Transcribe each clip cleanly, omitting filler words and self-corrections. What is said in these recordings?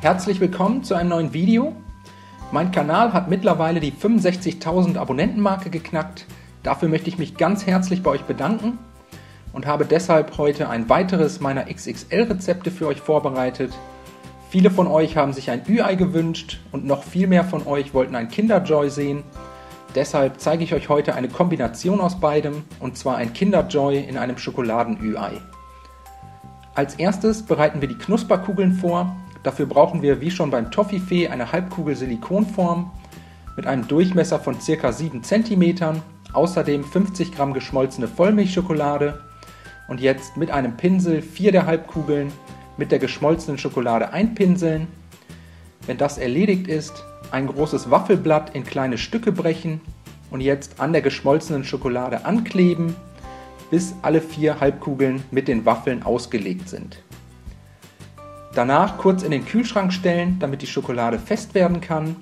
Herzlich willkommen zu einem neuen Video. Mein Kanal hat mittlerweile die 65.000 Abonnentenmarke geknackt. Dafür möchte ich mich ganz herzlich bei euch bedanken und habe deshalb heute ein weiteres meiner XXL-Rezepte für euch vorbereitet. Viele von euch haben sich ein Ü-Ei gewünscht und noch viel mehr von euch wollten ein Kinder-Joy sehen. Deshalb zeige ich euch heute eine Kombination aus beidem, und zwar ein Kinder-Joy in einem Schokoladen-Ü-Ei. Als erstes bereiten wir die Knusperkugeln vor. Dafür brauchen wir wie schon beim Toffifee eine Halbkugel Silikonform mit einem Durchmesser von ca. 7 cm, außerdem 50 Gramm geschmolzene Vollmilchschokolade und jetzt mit einem Pinsel 4 der Halbkugeln mit der geschmolzenen Schokolade einpinseln. Wenn das erledigt ist, ein großes Waffelblatt in kleine Stücke brechen und jetzt an der geschmolzenen Schokolade ankleben, bis alle 4 Halbkugeln mit den Waffeln ausgelegt sind. Danach kurz in den Kühlschrank stellen, damit die Schokolade fest werden kann,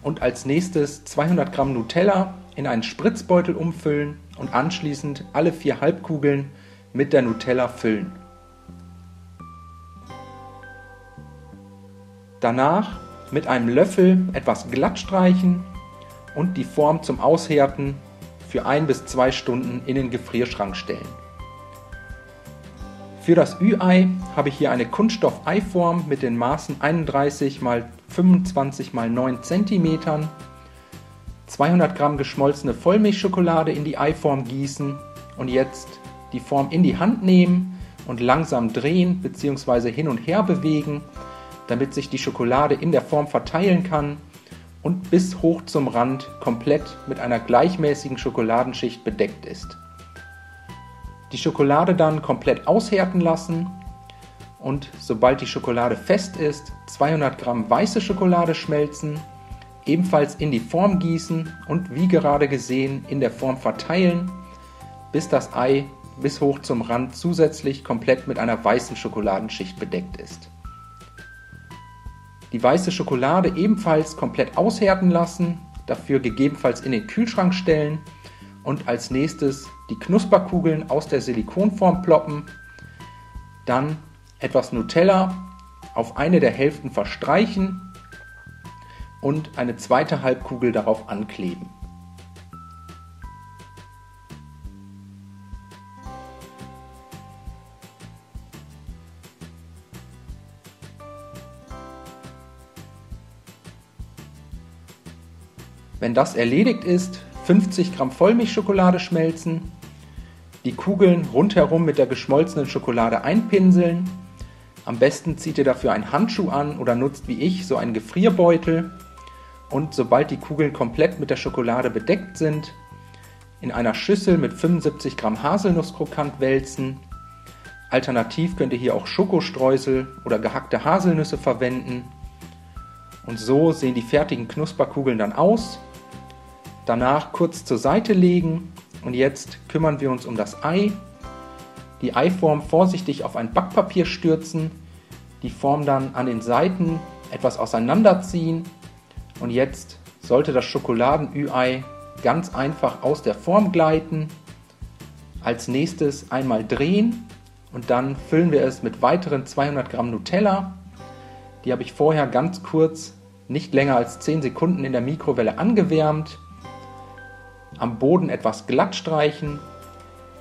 und als nächstes 200 Gramm Nutella in einen Spritzbeutel umfüllen und anschließend alle 4 Halbkugeln mit der Nutella füllen. Danach mit einem Löffel etwas glatt streichen und die Form zum Aushärten für 1 bis 2 Stunden in den Gefrierschrank stellen. Für das Ü-Ei habe ich hier eine Kunststoff-Eiform mit den Maßen 31 x 25 x 9 cm, 200 Gramm geschmolzene Vollmilchschokolade in die Eiform gießen und jetzt die Form in die Hand nehmen und langsam drehen bzw. hin und her bewegen, damit sich die Schokolade in der Form verteilen kann und bis hoch zum Rand komplett mit einer gleichmäßigen Schokoladenschicht bedeckt ist. Die Schokolade dann komplett aushärten lassen und sobald die Schokolade fest ist, 200 Gramm weiße Schokolade schmelzen, ebenfalls in die Form gießen und wie gerade gesehen in der Form verteilen, bis das Ei bis hoch zum Rand zusätzlich komplett mit einer weißen Schokoladenschicht bedeckt ist. Die weiße Schokolade ebenfalls komplett aushärten lassen, dafür gegebenenfalls in den Kühlschrank stellen und als nächstes die Knusperkugeln aus der Silikonform ploppen, dann etwas Nutella auf eine der Hälften verstreichen und eine zweite Halbkugel darauf ankleben. Wenn das erledigt ist, 50 Gramm Vollmilchschokolade schmelzen, die Kugeln rundherum mit der geschmolzenen Schokolade einpinseln. Am besten zieht ihr dafür einen Handschuh an oder nutzt wie ich so einen Gefrierbeutel und sobald die Kugeln komplett mit der Schokolade bedeckt sind, in einer Schüssel mit 75 Gramm Haselnusskrokant wälzen. Alternativ könnt ihr hier auch Schokostreusel oder gehackte Haselnüsse verwenden. Und so sehen die fertigen Knusperkugeln dann aus. Danach kurz zur Seite legen und jetzt kümmern wir uns um das Ei. Die Eiform vorsichtig auf ein Backpapier stürzen, die Form dann an den Seiten etwas auseinanderziehen und jetzt sollte das Schokoladen-Ü-Ei ganz einfach aus der Form gleiten. Als nächstes einmal drehen und dann füllen wir es mit weiteren 200 Gramm Nutella. Die habe ich vorher ganz kurz, nicht länger als 10 Sekunden in der Mikrowelle angewärmt. Am Boden etwas glatt streichen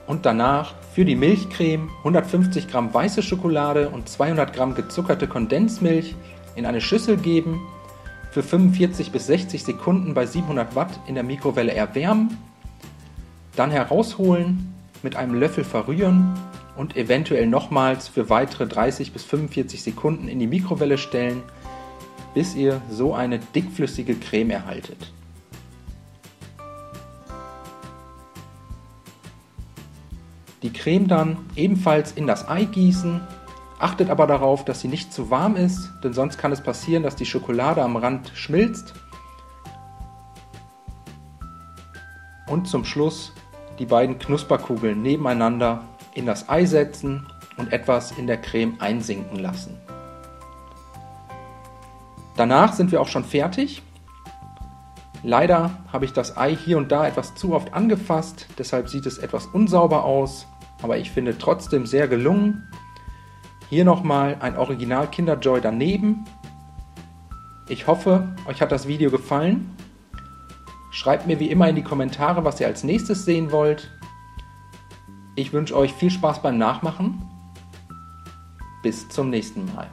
und danach für die Milchcreme 150 Gramm weiße Schokolade und 200 Gramm gezuckerte Kondensmilch in eine Schüssel geben, für 45 bis 60 Sekunden bei 700 Watt in der Mikrowelle erwärmen, dann herausholen, mit einem Löffel verrühren und eventuell nochmals für weitere 30 bis 45 Sekunden in die Mikrowelle stellen, bis ihr so eine dickflüssige Creme erhaltet. Die Creme dann ebenfalls in das Ei gießen, achtet aber darauf, dass sie nicht zu warm ist, denn sonst kann es passieren, dass die Schokolade am Rand schmilzt. Und zum Schluss die beiden Knusperkugeln nebeneinander in das Ei setzen und etwas in der Creme einsinken lassen. Danach sind wir auch schon fertig. Leider habe ich das Ei hier und da etwas zu oft angefasst, deshalb sieht es etwas unsauber aus, aber ich finde trotzdem sehr gelungen. Hier nochmal ein Original Kinder Joy daneben Ich hoffe, euch hat das Video gefallen. Schreibt mir wie immer in die Kommentare, was ihr als nächstes sehen wollt. Ich wünsche euch viel Spaß beim Nachmachen. Bis zum nächsten Mal.